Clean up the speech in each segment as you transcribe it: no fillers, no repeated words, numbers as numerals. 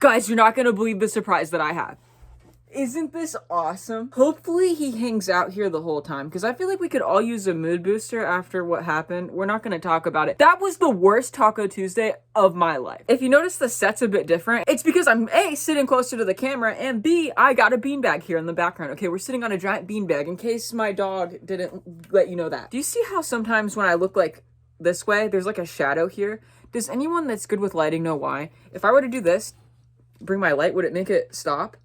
Guys, you're not gonna believe the surprise that I have. Isn't this awesome? Hopefully he hangs out here the whole time, because I feel like we could all use a mood booster after what happened. We're not gonna talk about it. That was the worst Taco Tuesday of my life. If you notice the set's a bit different, it's because I'm A, sitting closer to the camera, and B, I got a beanbag here in the background. Okay, we're sitting on a giant beanbag in case my dog didn't let you know that. Do you see how sometimes when I look like this way, there's like a shadow here? Does anyone that's good with lighting know why? If I were to do this, bring my light, would it make it stop?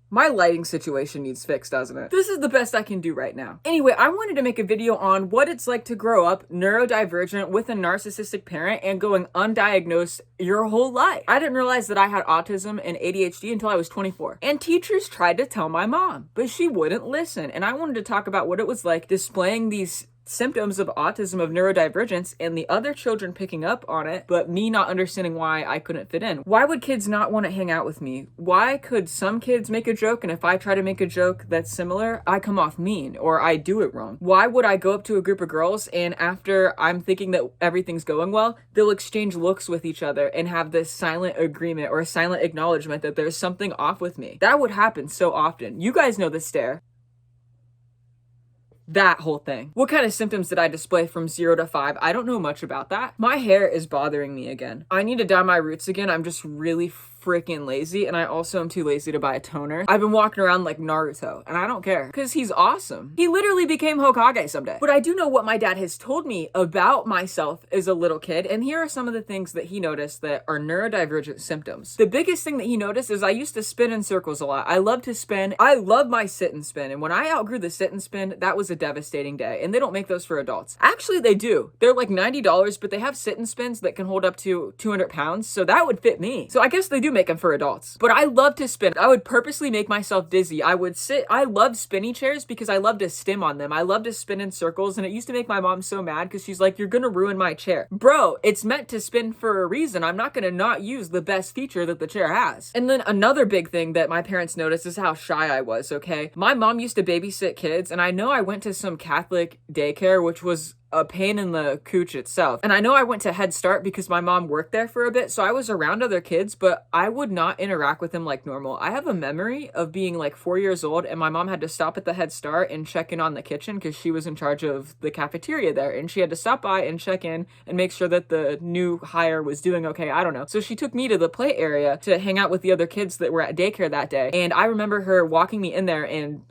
My lighting situation needs fixed, doesn't it? This is the best I can do right now. Anyway, I wanted to make a video on what it's like to grow up neurodivergent with a narcissistic parent and going undiagnosed your whole life. I didn't realize that I had autism and ADHD until I was 24. And teachers tried to tell my mom, but she wouldn't listen. And I wanted to talk about what it was like displaying these symptoms of autism, of neurodivergence, and the other children picking up on it, but me not understanding why I couldn't fit in. Why would kids not want to hang out with me? Why could some kids make a joke, and if I try to make a joke that's similar, I come off mean, or I do it wrong? Why would I go up to a group of girls, and after I'm thinking that everything's going well, they'll exchange looks with each other and have this silent agreement or a silent acknowledgement that there's something off with me? That would happen so often. You guys know the stare. That whole thing. What kind of symptoms did I display from 0 to 5? I don't know much about that. My hair is bothering me again. I need to dye my roots again. I'm just really freaking lazy, and I also am too lazy to buy a toner. I've been walking around like Naruto, and I don't care, because he's awesome. He literally became Hokage someday. But I do know what my dad has told me about myself as a little kid, and here are some of the things that he noticed that are neurodivergent symptoms. The biggest thing that he noticed is I used to spin in circles a lot. I love to spin. I love my sit and spin, and when I outgrew the sit and spin, that was a devastating day, and they don't make those for adults. Actually, they do. They're like $90, but they have sit and spins that can hold up to 200 pounds, so that would fit me. So I guess they do make them for adults. But I love to spin. I would purposely make myself dizzy. I would sit. I love spinny chairs because I love to stim on them. I love to spin in circles, and it used to make my mom so mad because she's like, you're gonna ruin my chair. Bro, it's meant to spin for a reason. I'm not gonna not use the best feature that the chair has. And then another big thing that my parents noticed is how shy I was, okay? My mom used to babysit kids, and I know I went to some Catholic daycare, which was a pain in the cooch itself. And I know I went to Head Start because my mom worked there for a bit, so I was around other kids, but I would not interact with them like normal. I have a memory of being like 4 years old, and my mom had to stop at the Head Start and check in on the kitchen because she was in charge of the cafeteria there, and she had to stop by and check in and make sure that the new hire was doing okay. I don't know. So she took me to the play area to hang out with the other kids that were at daycare that day, and I remember her walking me in there and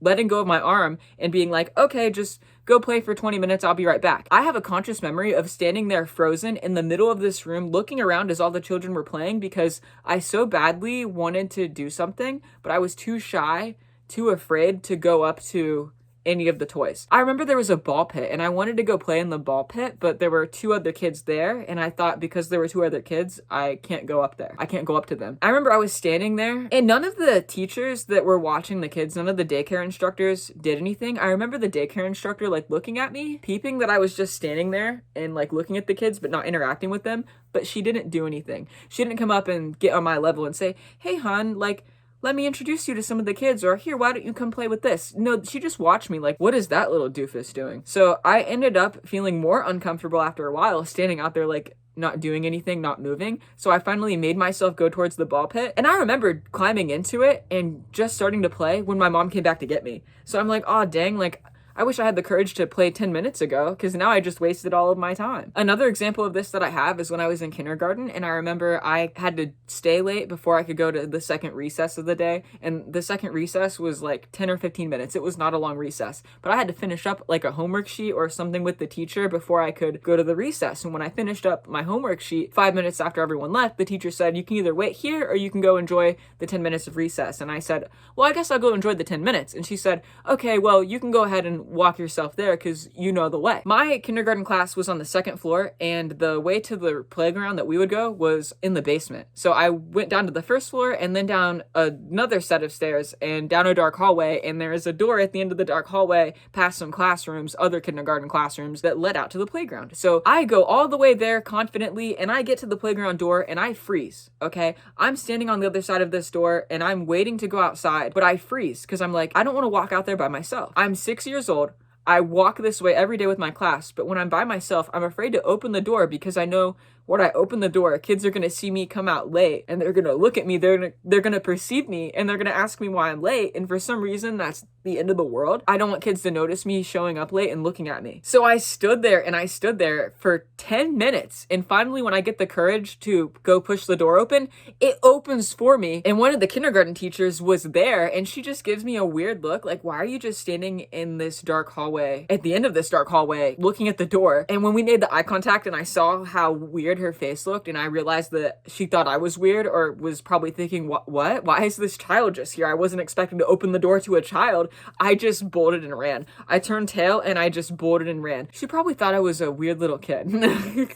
letting go of my arm and being like, okay, just go play for 20 minutes, I'll be right back. I have a conscious memory of standing there frozen in the middle of this room looking around as all the children were playing because I so badly wanted to do something, but I was too shy, too afraid to go up to any of the toys. I remember there was a ball pit, and I wanted to go play in the ball pit, but there were 2 other kids there, and I thought because there were 2 other kids, I can't go up there. I can't go up to them. I remember I was standing there, and none of the teachers that were watching the kids, none of the daycare instructors did anything. I remember the daycare instructor like looking at me, peeping that I was just standing there and like looking at the kids but not interacting with them, but she didn't do anything. She didn't come up and get on my level and say, hey hon, like, let me introduce you to some of the kids, or here, why don't you come play with this? No, she just watched me like, what is that little doofus doing? So I ended up feeling more uncomfortable after a while, standing out there like not doing anything, not moving. So I finally made myself go towards the ball pit, and I remembered climbing into it and just starting to play when my mom came back to get me. So I'm like, oh dang, like I wish I had the courage to play 10 minutes ago, because now I just wasted all of my time. Another example of this that I have is when I was in kindergarten, and I remember I had to stay late before I could go to the second recess of the day, and the second recess was like 10 or 15 minutes. It was not a long recess, but I had to finish up like a homework sheet or something with the teacher before I could go to the recess. And when I finished up my homework sheet, 5 minutes after everyone left, the teacher said, you can either wait here or you can go enjoy the 10 minutes of recess. And I said, well, I guess I'll go enjoy the 10 minutes. And she said, okay, well, you can go ahead and walk yourself there because you know the way. My kindergarten class was on the second floor, and the way to the playground that we would go was in the basement. So I went down to the first floor and then down another set of stairs and down a dark hallway, and there is a door at the end of the dark hallway past some classrooms, other kindergarten classrooms, that led out to the playground. So I go all the way there confidently, and I get to the playground door and I freeze, okay? I'm standing on the other side of this door and I'm waiting to go outside, but I freeze because I'm like, I don't want to walk out there by myself. I'm 6 years old. I walk this way every day with my class, but when I'm by myself, I'm afraid to open the door because I know when I open the door, kids are gonna see me come out late and they're gonna look at me, they're gonna perceive me and they're gonna ask me why I'm late. And for some reason, that's the end of the world. I don't want kids to notice me showing up late and looking at me. So I stood there for 10 minutes. And finally, when I get the courage to go push the door open, it opens for me. And one of the kindergarten teachers was there and she just gives me a weird look like, why are you just standing in this dark hallway, at the end of this dark hallway, looking at the door? And when we made the eye contact and I saw how weird her face looked and I realized that she thought I was weird or was probably thinking, what? Why is this child just here? I wasn't expecting to open the door to a child. I just bolted and ran. I turned tail and I just bolted and ran. She probably thought I was a weird little kid.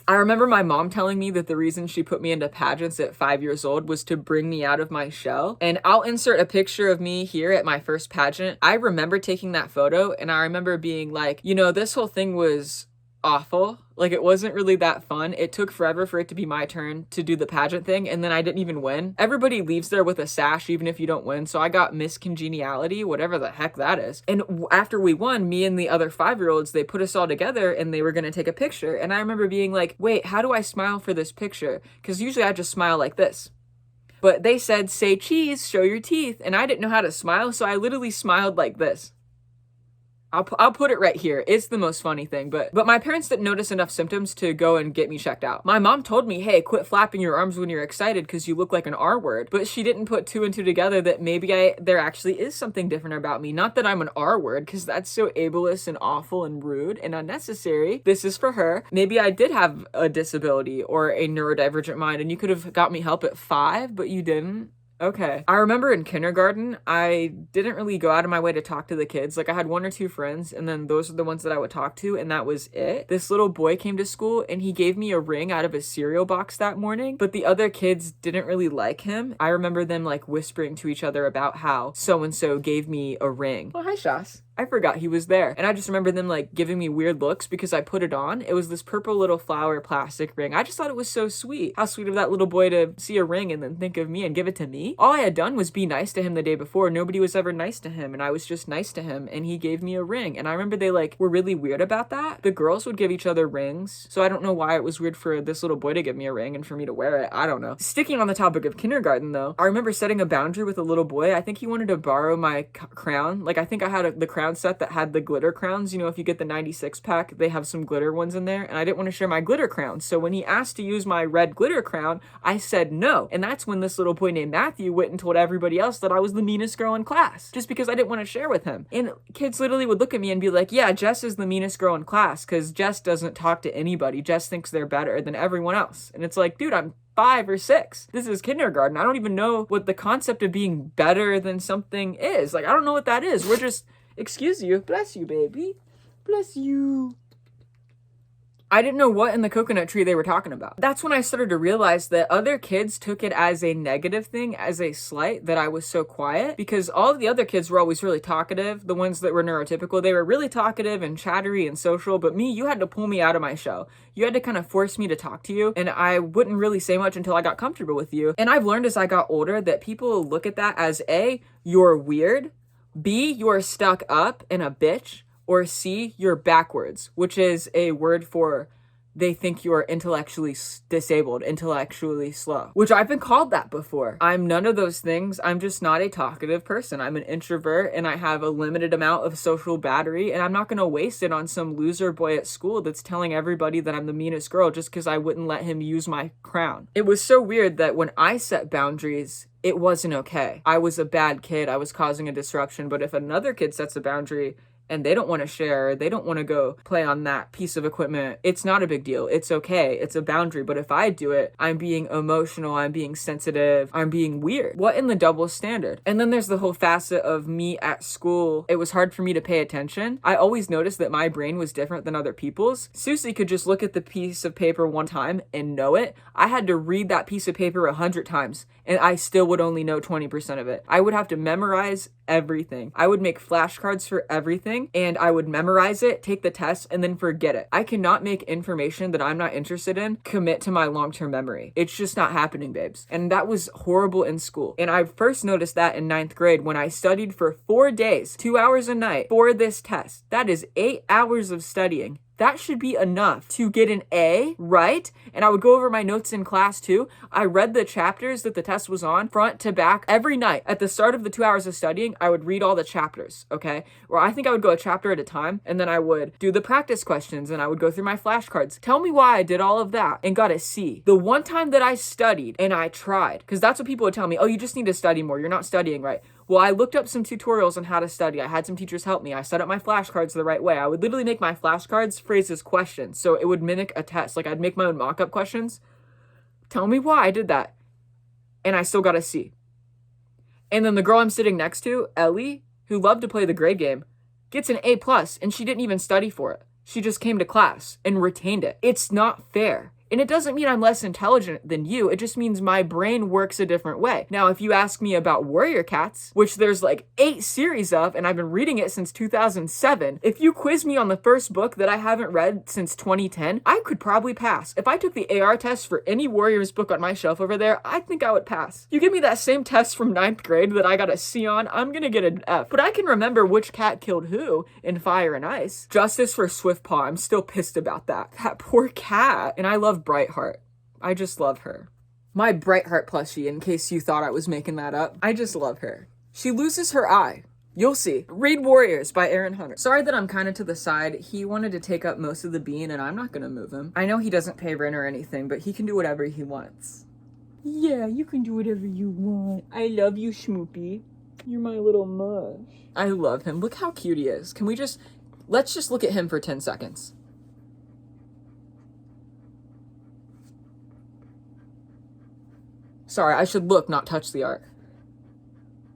I remember my mom telling me that the reason she put me into pageants at 5 years old was to bring me out of my shell. And I'll insert a picture of me here at my first pageant. I remember taking that photo and I remember being like, you know, this whole thing was awful. Like, it wasn't really that fun. It took forever for it to be my turn to do the pageant thing, and then I didn't even win. Everybody leaves there with a sash even if you don't win, so I got Miss Congeniality, whatever the heck that is. And after we won, me and the other 5-year-olds, they put us all together and they were gonna take a picture. And I remember being like, wait, how do I smile for this picture? Because usually I just smile like this. But they said, say cheese, show your teeth. And I didn't know how to smile, so I literally smiled like this. I'll put it right here. It's the most funny thing, but my parents didn't notice enough symptoms to go and get me checked out. My mom told me, hey, quit flapping your arms when you're excited because you look like an R word, but she didn't put 2 and 2 together that maybe there actually is something different about me. Not that I'm an R word, because that's so ableist and awful and rude and unnecessary. This is for her. Maybe I did have a disability or a neurodivergent mind and you could have got me help at 5, but you didn't. Okay. I remember in kindergarten, I didn't really go out of my way to talk to the kids. Like, I had 1 or 2 friends, and then those are the ones that I would talk to, and that was it. This little boy came to school, and he gave me a ring out of a cereal box that morning, but the other kids didn't really like him. I remember them, like, whispering to each other about how so-and-so gave me a ring. Oh, hi, Shas. I forgot he was there. And I just remember them like giving me weird looks because I put it on. It was this purple little flower plastic ring. I just thought it was so sweet. How sweet of that little boy to see a ring and then think of me and give it to me. All I had done was be nice to him the day before. Nobody was ever nice to him. And I was just nice to him. And he gave me a ring. And I remember they like were really weird about that. The girls would give each other rings. So I don't know why it was weird for this little boy to give me a ring and for me to wear it. I don't know. Sticking on the topic of kindergarten though, I remember setting a boundary with a little boy. I think he wanted to borrow my crown. Like, I think I had the crown set that had the glitter crowns. You know, if you get the 96 pack, they have some glitter ones in there, and I didn't want to share my glitter crown. So when he asked to use my red glitter crown, I said no. And that's when this little boy named Matthew went and told everybody else that I was the meanest girl in class, just because I didn't want to share with him. And kids literally would look at me and be like, yeah, Jess is the meanest girl in class because Jess doesn't talk to anybody. Jess thinks they're better than everyone else. And it's like, dude, I'm 5 or 6. This is kindergarten. I don't even know what the concept of being better than something is. Like, I don't know what that is. We're just, excuse you, bless you, baby. Bless you. I didn't know what in the coconut tree they were talking about. That's when I started to realize that other kids took it as a negative thing, as a slight, that I was so quiet, because all of the other kids were always really talkative. The ones that were neurotypical, they were really talkative and chattery and social, but me, you had to pull me out of my shell. You had to kind of force me to talk to you, and I wouldn't really say much until I got comfortable with you. And I've learned as I got older that people look at that as A, you're weird, B, you're stuck up and a bitch, or C, you're backwards, which is a word for they think you're intellectually disabled, intellectually slow, which I've been called that before. I'm none of those things. I'm just not a talkative person. I'm an introvert and I have a limited amount of social battery, and I'm not going to waste it on some loser boy at school that's telling everybody that I'm the meanest girl just because I wouldn't let him use my crown. It was so weird that when I set boundaries, it wasn't okay. I was a bad kid. I was causing a disruption. But if another kid sets a boundary and they don't want to share, they don't want to go play on that piece of equipment, it's not a big deal. It's okay. It's a boundary. But if I do it, I'm being emotional, I'm being sensitive, I'm being weird. What in the double standard? And then there's the whole facet of me at school. It was hard for me to pay attention. I always noticed that my brain was different than other people's. Susie could just look at the piece of paper one time and know it. I had to read that piece of paper 100 times and I still would only know 20% of it. I would have to memorize everything. I would make flashcards for everything and I would memorize it, take the test, and then forget it. I cannot make information that I'm not interested in commit to my long-term memory. It's just not happening, babes. And that was horrible in school. And I first noticed that in 9th grade when I studied for 4 days, 2 hours a night for this test. That is 8 hours of studying. That should be enough to get an A, right? And I would go over my notes in class too. I read the chapters that the test was on front to back every night. At the start of the 2 hours of studying, I would read all the chapters, okay? Or I think I would go a chapter at a time, and then I would do the practice questions, and I would go through my flashcards. Tell me why I did all of that and got a C. The one time that I studied and I tried, because that's what people would tell me, oh, you just need to study more. You're not studying right. Well, I looked up some tutorials on how to study. I had some teachers help me. I set up my flashcards the right way. I would literally make my flashcards phrase as questions, so it would mimic a test. Like, I'd make my own mock-up questions. Tell me why I did that. And I still got a C. And then the girl I'm sitting next to, Ellie, who loved to play the grade game, gets an A+, and she didn't even study for it. She just came to class and retained it. It's not fair. And it doesn't mean I'm less intelligent than you. It just means my brain works a different way. Now, if you ask me about Warrior Cats, which there's like 8 series of, and I've been reading it since 2007, if you quiz me on the first book that I haven't read since 2010, I could probably pass. If I took the AR test for any Warriors book on my shelf over there, I think I would pass. You give me that same test from 9th grade that I got a C on, I'm gonna get an F. But I can remember which cat killed who in Fire and Ice. Justice for Swiftpaw, I'm still pissed about that. That poor cat. And I love Brightheart. I just love her. My Brightheart plushie, in case you thought I was making that up. I just love her. She loses her eye. You'll see. Read Warriors by Aaron Hunter. Sorry that I'm kind of to the side. He wanted to take up most of the bean, and I'm not going to move him. I know he doesn't pay rent or anything, but he can do whatever he wants. Yeah, you can do whatever you want. I love you, Schmoopy. You're my little mush. I love him. Look how cute he is. Let's just look at him for 10 seconds. Sorry, I should look, not touch the art.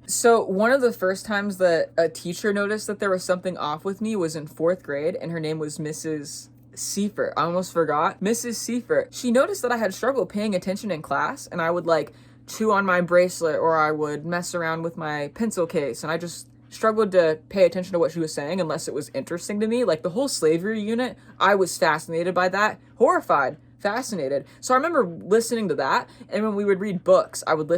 So one of the first times that a teacher noticed that there was something off with me was in 4th grade, and her name was Mrs. Seifert. I almost forgot. Mrs. Seifert. She noticed that I had struggled paying attention in class, and I would like chew on my bracelet, or I would mess around with my pencil case, and I just struggled to pay attention to what she was saying unless it was interesting to me. Like the whole slavery unit, I was fascinated by that. Horrified. Fascinated. So I remember listening to that, and when we would read books, I would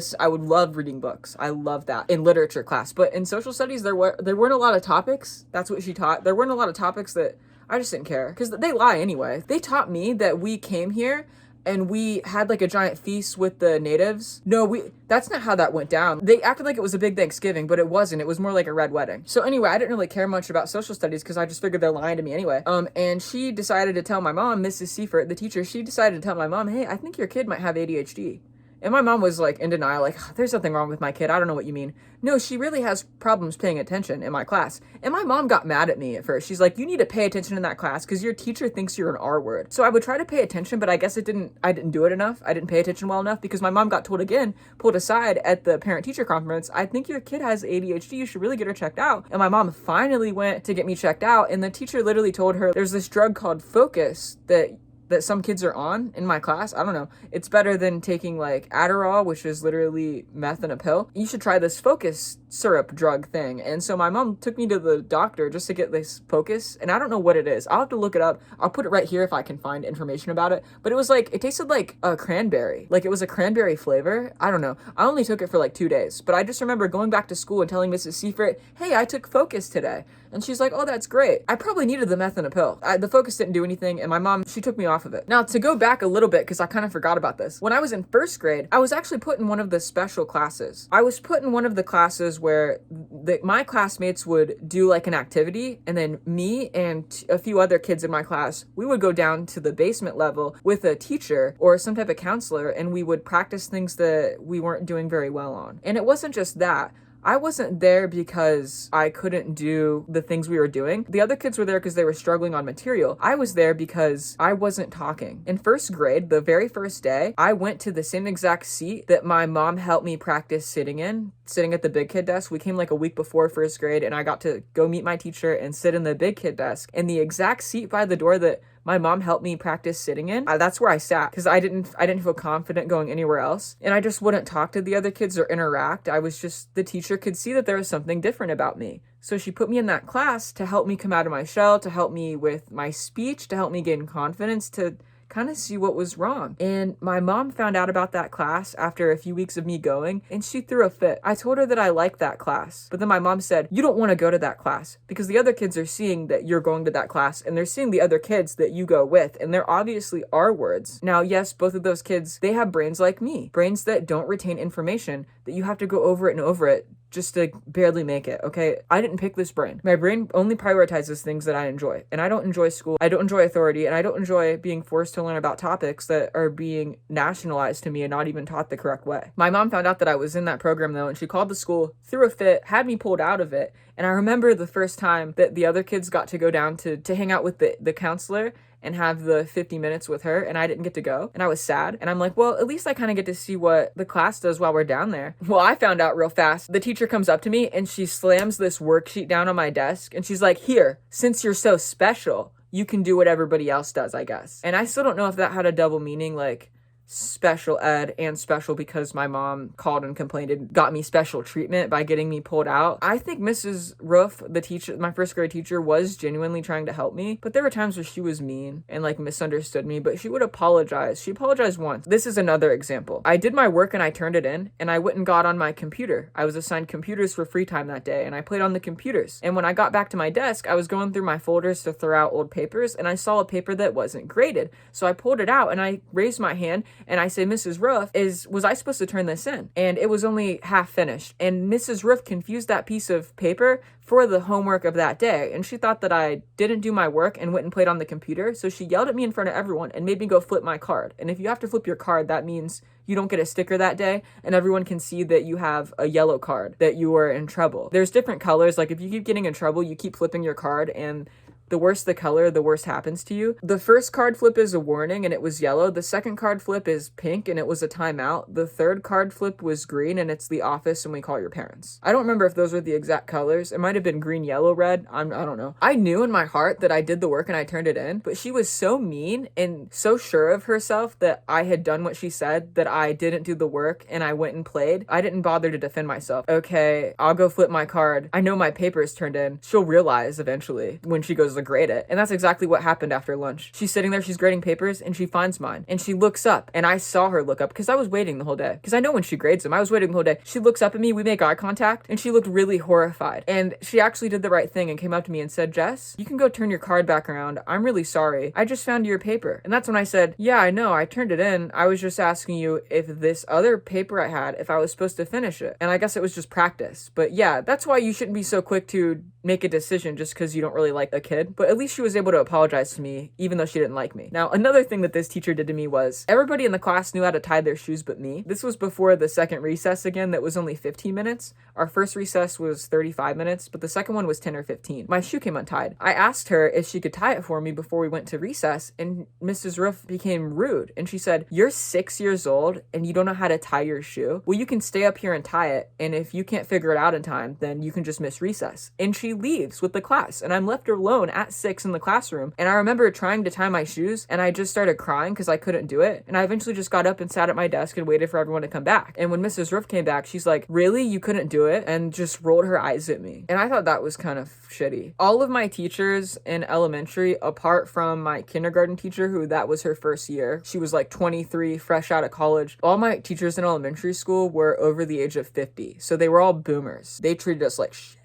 love reading books. I love that in literature class. But in social studies, there weren't a lot of topics. That's what she taught. There weren't a lot of topics that I just didn't care, because they lie anyway. They taught me that we came here and we had like a giant feast with the natives. No, that's not how that went down. They acted like it was a big Thanksgiving, but it wasn't. It was more like a red wedding. So anyway, I didn't really care much about social studies because I just figured they're lying to me anyway. And she decided to tell my mom, Mrs. Seifert, the teacher, she decided to tell my mom, hey, I think your kid might have ADHD. And my mom was like in denial, like, there's something wrong with my kid. I don't know what you mean. No, she really has problems paying attention in my class. And my mom got mad at me at first. She's like, you need to pay attention in that class because your teacher thinks you're an R word. So I would try to pay attention, but I guess I didn't do it enough. I didn't pay attention well enough because my mom got pulled aside at the parent-teacher conference. I think your kid has ADHD. You should really get her checked out. And my mom finally went to get me checked out. And the teacher literally told her there's this drug called Focus that some kids are on in my class. I don't know. It's better than taking like Adderall, which is literally meth in a pill. You should try this Focus syrup drug thing. And so my mom took me to the doctor just to get this Focus. And I don't know what it is. I'll have to look it up. I'll put it right here if I can find information about it. But it tasted like a cranberry. Like it was a cranberry flavor. I don't know. I only took it for like 2 days. But I just remember going back to school and telling Mrs. Seifert, hey, I took Focus today. And she's like, oh, that's great. I probably needed the meth in a pill. The Focus didn't do anything, and my mom, she took me off of it. Now, to go back a little bit, because I kind of forgot about this. When I was in 1st grade, I was actually put in one of the special classes. I was put in one of the classes where my classmates would do like an activity, and then me and a few other kids in my class, we would go down to the basement level with a teacher or some type of counselor, and we would practice things that we weren't doing very well on. And it wasn't just that. I wasn't there because I couldn't do the things we were doing. The other kids were there because they were struggling on material. I was there because I wasn't talking. In 1st grade, the very first day, I went to the same exact seat that my mom helped me practice sitting at the big kid desk. We came like a week before 1st grade, and I got to go meet my teacher and sit in the big kid desk. And the exact seat by the door that my mom helped me practice sitting in, that's where I sat because I didn't feel confident going anywhere else. And I just wouldn't talk to the other kids or interact. The teacher could see that there was something different about me. So she put me in that class to help me come out of my shell, to help me with my speech, to help me gain confidence, to kind of see what was wrong. And my mom found out about that class after a few weeks of me going, and she threw a fit. I told her that I liked that class, but then my mom said, you don't want to go to that class because the other kids are seeing that you're going to that class, and they're seeing the other kids that you go with, and they're obviously R-words. Now, yes, both of those kids, they have brains like me, brains that don't retain information, that you have to go over it and over it just to barely make it, okay? I didn't pick this brain. My brain only prioritizes things that I enjoy, and I don't enjoy school, I don't enjoy authority, and I don't enjoy being forced to learn about topics that are being nationalized to me and not even taught the correct way. My mom found out that I was in that program though, and she called the school, threw a fit, had me pulled out of it, and I remember the first time that the other kids got to go down to hang out with the counselor and have the 50 minutes with her, and I didn't get to go, and I was sad, and I'm like, well, at least I kind of get to see what the class does while we're down there. Well, I found out real fast. The teacher comes up to me, and she slams this worksheet down on my desk, and she's like, here, since you're so special, you can do what everybody else does, I guess. And I still don't know if that had a double meaning, like special ed and special because my mom called and complained and got me special treatment by getting me pulled out. I think Mrs. Roof, the teacher, my first grade teacher, was genuinely trying to help me, but there were times where she was mean and like misunderstood me, but she would apologize. She apologized once. This is another example. I did my work and I turned it in, and I went and got on my computer. I was assigned computers for free time that day, and I played on the computers. And when I got back to my desk, I was going through my folders to throw out old papers, and I saw a paper that wasn't graded. So I pulled it out and I raised my hand and I said, Mrs. Roof, was I supposed to turn this in? And it was only half finished. And Mrs. Roof confused that piece of paper for the homework of that day. And she thought that I didn't do my work and went and played on the computer. So she yelled at me in front of everyone and made me go flip my card. And if you have to flip your card, that means you don't get a sticker that day, and everyone can see that you have a yellow card, that you are in trouble. There's different colors. Like if you keep getting in trouble, you keep flipping your card, and the worse the color, the worse happens to you. The first card flip is a warning, and it was yellow. The second card flip is pink, and it was a timeout. The third card flip was green, and it's the office, and we call your parents. I don't remember if those were the exact colors. It might have been green, yellow, red. I don't know. I knew in my heart that I did the work and I turned it in, but she was so mean and so sure of herself that I had done what she said, that I didn't do the work and I went and played. I didn't bother to defend myself. Okay, I'll go flip my card. I know my paper is turned in. She'll realize eventually when she goes to grade it. And that's exactly what happened after lunch. She's sitting there, she's grading papers, and she finds mine. And she looks up, and I saw her look up because I was waiting the whole day. Because I know when she grades them, I was waiting the whole day. She looks up at me, we make eye contact, and she looked really horrified. And she actually did the right thing and came up to me and said, Jess, you can go turn your card back around. I'm really sorry. I just found your paper. And that's when I said, yeah, I know, I turned it in. I was just asking you if this other paper I had, if I was supposed to finish it. And I guess it was just practice. But yeah, that's why you shouldn't be so quick to make a decision just because you don't really like a kid. But at least she was able to apologize to me, even though she didn't like me. Now, another thing that this teacher did to me was everybody in the class knew how to tie their shoes but me. This was before the second recess again that was only 15 minutes. Our first recess was 35 minutes, but the second one was 10 or 15. My shoe came untied. I asked her if she could tie it for me before we went to recess, and Mrs. Roof became rude, and she said, you're 6 years old and you don't know how to tie your shoe? Well, you can stay up here and tie it, and if you can't figure it out in time, then you can just miss recess. And she leaves with the class, and I'm left alone at 6 in the classroom. And I remember trying to tie my shoes, and I just started crying because I couldn't do it. And I eventually just got up and sat at my desk and waited for everyone to come back. And when Mrs. Roof came back, she's like, really? You couldn't do it? And just rolled her eyes at me. And I thought that was kind of shitty. All of my teachers in elementary, apart from my kindergarten teacher, who that was her first year, she was like 23, fresh out of college. All my teachers in elementary school were over the age of 50. So they were all boomers. They treated us like shit.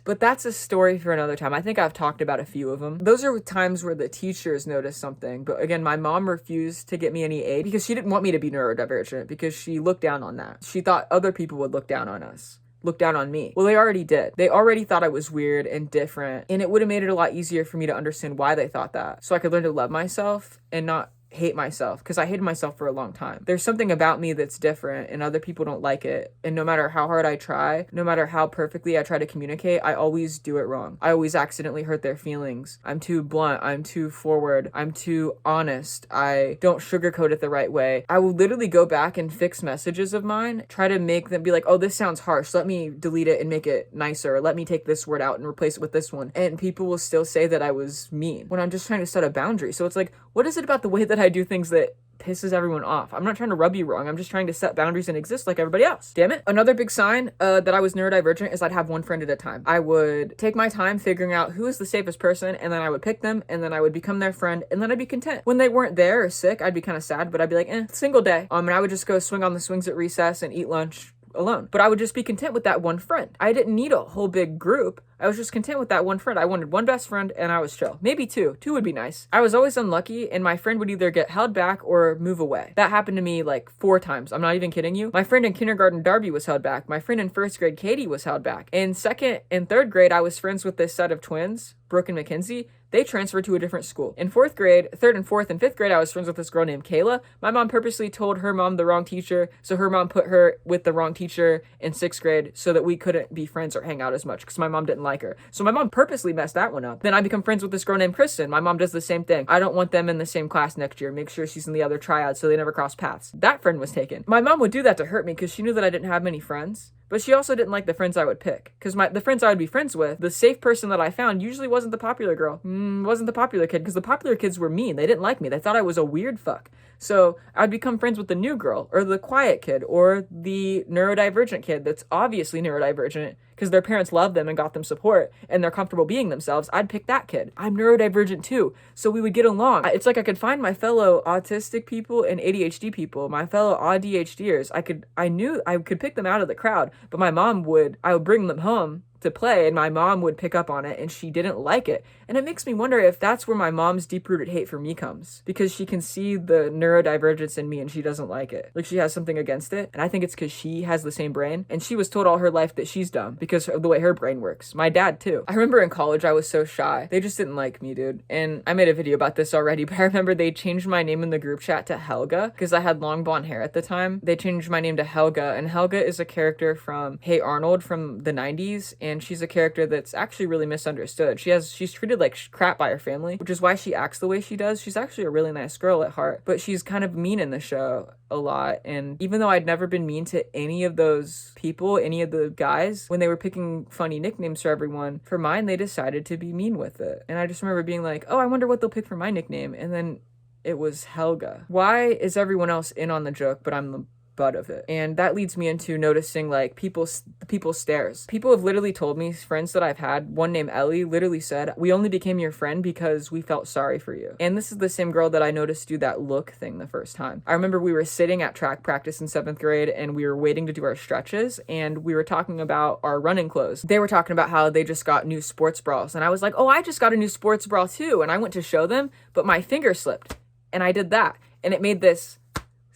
But that's a story for another time. I think I've talked about a few of them. Those are times where the teachers noticed something. But again, my mom refused to get me any aid because she didn't want me to be neurodivergent, because she looked down on that. She thought other people would look down on us. Look down on me. Well, they already did. They already thought I was weird and different, and it would have made it a lot easier for me to understand why they thought that, so I could learn to love myself and not hate myself, because I hated myself for a long time. There's something about me that's different and other people don't like it, and no matter how hard I try, no matter how perfectly I try to communicate, I always do it wrong. I always accidentally hurt their feelings. I'm too blunt, I'm too forward, I'm too honest, I don't sugarcoat it the right way. I will literally go back and fix messages of mine, try to make them be like, oh, this sounds harsh, let me delete it and make it nicer, let me take this word out and replace it with this one, and people will still say that I was mean when I'm just trying to set a boundary. So it's like, what is it about the way that I do things that pisses everyone off. I'm not trying to rub you wrong. I'm just trying to set boundaries and exist like everybody else. Damn it. Another big sign that I was neurodivergent is I'd have one friend at a time. I would take my time figuring out who is the safest person, and then I would pick them, and then I would become their friend, and then I'd be content. When they weren't there or sick, I'd be kind of sad, but I'd be like, single day. And I would just go swing on the swings at recess and eat lunch alone. But I would just be content with that one friend. I didn't need a whole big group. I was just content with that one friend. I wanted one best friend, and I was chill. Maybe two. Two would be nice. I was always unlucky, and my friend would either get held back or move away. That happened to me like 4 times. I'm not even kidding you. My friend in kindergarten, Darby, was held back. My friend in 1st grade, Katie, was held back. In 2nd and 3rd grade, I was friends with this set of twins, Brooke and Mackenzie. They transferred to a different school. In 4th grade, 3rd and 4th and 5th grade, I was friends with this girl named Kayla. My mom purposely told her mom the wrong teacher, so her mom put her with the wrong teacher in 6th grade so that we couldn't be friends or hang out as much because my mom didn't like her. So my mom purposely messed that one up. Then I become friends with this girl named Kristen. My mom does the same thing. I don't want them in the same class next year. Make sure she's in the other triad so they never cross paths. That friend was taken. My mom would do that to hurt me because she knew that I didn't have many friends. But she also didn't like the friends I would pick. Because the friends I would be friends with, the safe person that I found usually wasn't the popular girl. Wasn't the popular kid. Because the popular kids were mean. They didn't like me. They thought I was a weird fuck. So I'd become friends with the new girl, or the quiet kid, or the neurodivergent kid that's obviously neurodivergent because their parents loved them and got them support and they're comfortable being themselves. I'd pick that kid. I'm neurodivergent too, so we would get along. It's like I could find my fellow autistic people and ADHD people, my fellow ADHDers. I knew I could pick them out of the crowd, but I would bring them home to play, and my mom would pick up on it, and she didn't like it. And it makes me wonder if that's where my mom's deep-rooted hate for me comes, because she can see the neurodivergence in me and she doesn't like it. Like, she has something against it, and I think it's because she has the same brain, and she was told all her life that she's dumb because of the way her brain works. My dad too. I remember in college I was so shy. They just didn't like me, dude. And I made a video about this already, but I remember they changed my name in the group chat to Helga because I had long blonde hair at the time. They changed my name to Helga, and Helga is a character from Hey Arnold from the 90s, and she's a character that's actually really misunderstood. She's treated like crap by her family, which is why she acts the way she does. She's actually a really nice girl at heart, but she's kind of mean in the show a lot. And even though I'd never been mean to any of those people, any of the guys, when they were picking funny nicknames for everyone, for mine, they decided to be mean with it. And I just remember being like, oh, I wonder what they'll pick for my nickname. And then it was Helga. Why is everyone else in on the joke, but I'm the butt of it? And that leads me into noticing like people's stares. People have literally told me, friends that I've had, one named Ellie literally said, we only became your friend because we felt sorry for you. And this is the same girl that I noticed do that look thing the first time. I remember we were sitting at track practice in 7th grade and we were waiting to do our stretches and we were talking about our running clothes. They were talking about how they just got new sports bras, and I was like, oh, I just got a new sports bra too. And I went to show them, but my finger slipped and I did that and it made this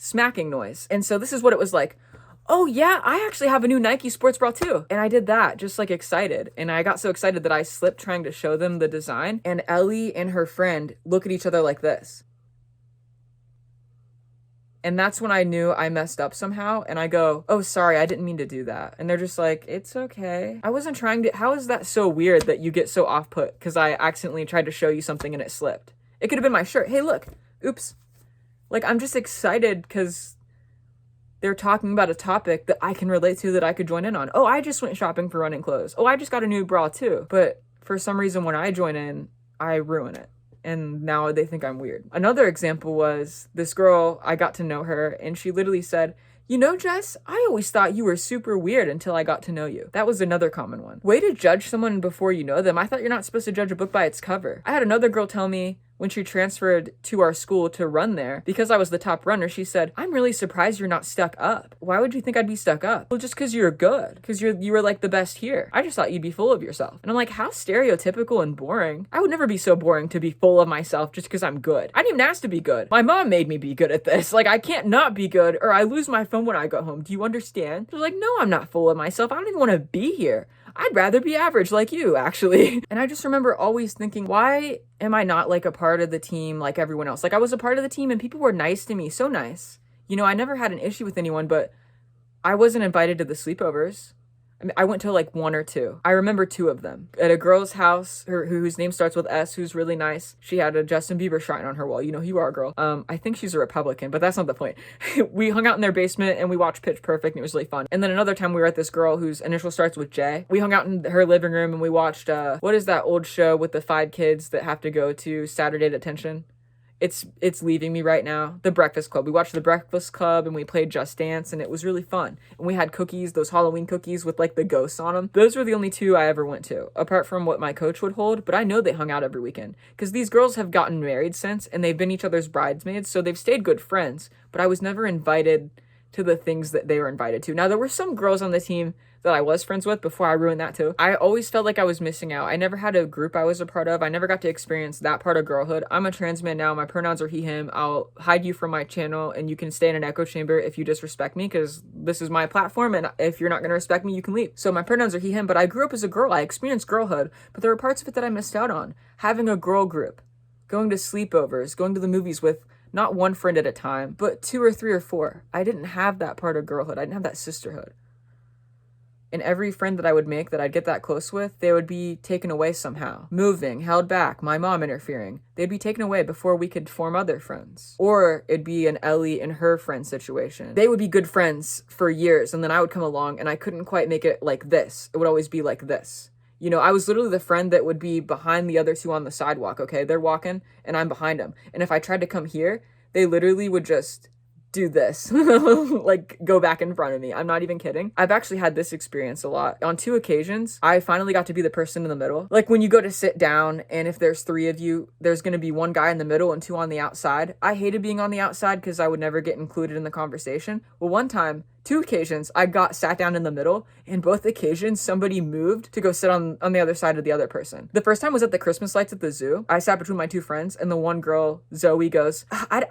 smacking noise. And so this is what it was like. Oh yeah, I actually have a new Nike sports bra too. And I did that, just like excited. And I got so excited that I slipped trying to show them the design. And Ellie and her friend look at each other like this. And that's when I knew I messed up somehow. And I go, oh, sorry, I didn't mean to do that. And they're just like, it's okay. I wasn't trying to. How is that so weird that you get so off put because I accidentally tried to show you something and it slipped? It could have been my shirt. Hey, look. Oops. Like, I'm just excited because they're talking about a topic that I can relate to, that I could join in on. Oh, I just went shopping for running clothes. Oh, I just got a new bra too. But for some reason, when I join in, I ruin it. And now they think I'm weird. Another example was this girl, I got to know her, and she literally said, you know, Jess, I always thought you were super weird until I got to know you. That was another common one. Way to judge someone before you know them. I thought you're not supposed to judge a book by its cover. I had another girl tell me, when she transferred to our school to run there, because I was the top runner, she said, I'm really surprised you're not stuck up. Why would you think I'd be stuck up? Well, just because you're good. Because you were like the best here. I just thought you'd be full of yourself. And I'm like, how stereotypical and boring. I would never be so boring to be full of myself just because I'm good. I didn't even ask to be good. My mom made me be good at this. Like, I can't not be good or I lose my phone when I go home. Do you understand? They're like, no, I'm not full of myself. I don't even want to be here. I'd rather be average like you, actually. And I just remember always thinking, why am I not like a part of the team like everyone else? Like, I was a part of the team and people were nice to me, so nice. You know, I never had an issue with anyone, but I wasn't invited to the sleepovers. I mean, I went to like 1 or 2. I remember 2 of them. At a girl's house, whose name starts with S, who's really nice. She had a Justin Bieber shrine on her wall. You know who you are, girl. I think she's a Republican, but that's not the point. We hung out in their basement and we watched Pitch Perfect and it was really fun. And then another time we were at this girl whose initial starts with J. We hung out in her living room and we watched, what is that old show with the 5 kids that have to go to Saturday Detention? it's leaving me right now. The Breakfast Club. We watched The Breakfast Club and we played Just Dance, and it was really fun. And we had cookies, those Halloween cookies with like the ghosts on them. Those were the only two I ever went to, apart from what my coach would hold. But I know they hung out every weekend because these girls have gotten married since, and they've been each other's bridesmaids, so they've stayed good friends. But I was never invited to the things that they were invited to. Now, there were some girls on the team that I was friends with before I ruined that too. I always felt like I was missing out. I never had a group I was a part of. I never got to experience that part of girlhood. I'm a trans man now. My pronouns are he, him. I'll hide you from my channel, and you can stay in an echo chamber if you disrespect me, because this is my platform, and if you're not going to respect me, you can leave. So my pronouns are he, him, but I grew up as a girl. I experienced girlhood, but there were parts of it that I missed out on. Having a girl group, going to sleepovers, going to the movies with not one friend at a time, but 2 or 3 or 4. I didn't have that part of girlhood. I didn't have that sisterhood. And every friend that I would make that I'd get that close with, they would be taken away somehow. Moving, held back, my mom interfering. They'd be taken away before we could form other friends. Or it'd be an Ellie and her friend situation. They would be good friends for years, and then I would come along and I couldn't quite make it like this. It would always be like this. You know, I was literally the friend that would be behind the other two on the sidewalk, okay? They're walking and I'm behind them. And if I tried to come here, they literally would just do this, like go back in front of me. I'm not even kidding. I've actually had this experience a lot. On 2 occasions, I finally got to be the person in the middle. Like when you go to sit down and if there's 3 of you, there's going to be 1 guy in the middle and 2 on the outside. I hated being on the outside because I would never get included in the conversation. Well, one time, 2 occasions, I got sat down in the middle. In both occasions, somebody moved to go sit on the other side of the other person. The first time was at the Christmas lights at the zoo. I sat between my 2 friends, and the one girl, Zoe, goes, I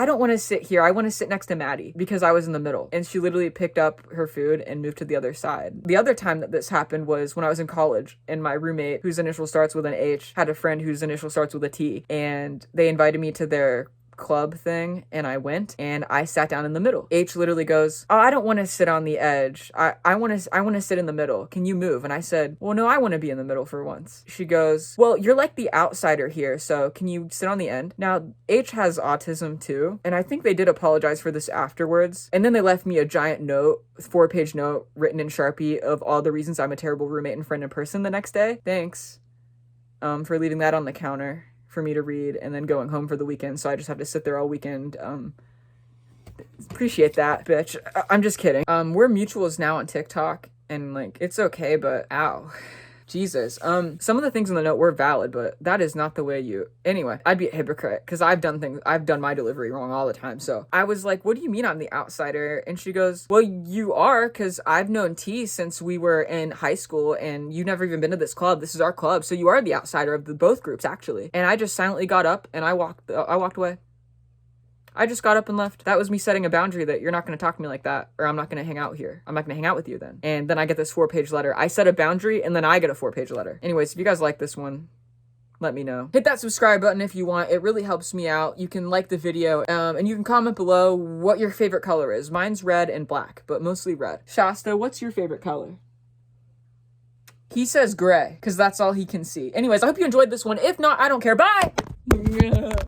don't want to sit here. I want to sit next to Maddie, because I was in the middle. And she literally picked up her food and moved to the other side. The other time that this happened was when I was in college, and my roommate, whose initial starts with an H, had a friend whose initial starts with a T, and they invited me to their club thing, and I went and I sat down in the middle. H literally goes, oh, I don't want to sit on the edge. I want to sit in the middle. Can you move? And I said, well, no, I want to be in the middle for once. She goes, well, you're like the outsider here, so can you sit on the end? Now, H has autism too, and I think they did apologize for this afterwards. And then they left me a giant note, 4-page note written in Sharpie of all the reasons I'm a terrible roommate and friend in person the next day. Thanks for leaving that on the counter for me to read and then going home for the weekend, so I just have to sit there all weekend. Appreciate that, bitch. I'm just kidding. We're mutuals now on TikTok, and like it's okay, but ow, Jesus. Some of the things in the note were valid, but that is not the way you. Anyway, I'd be a hypocrite because I've done my delivery wrong all the time. So I was like, what do you mean I'm the outsider? And she goes, well, you are, because I've known T since we were in high school, and you've never even been to this club. This is our club, so you are the outsider of both groups, actually. And I just silently got up and I walked away. I just got up and left. That was me setting a boundary that you're not going to talk to me like that, or I'm not going to hang out here. I'm not going to hang out with you then. And then I get this 4-page letter. I set a boundary, and then I get a 4-page letter. Anyways, if you guys like this one, let me know. Hit that subscribe button if you want. It really helps me out. You can like the video, and you can comment below what your favorite color is. Mine's red and black, but mostly red. Shasta, what's your favorite color? He says gray, because that's all he can see. Anyways, I hope you enjoyed this one. If not, I don't care. Bye!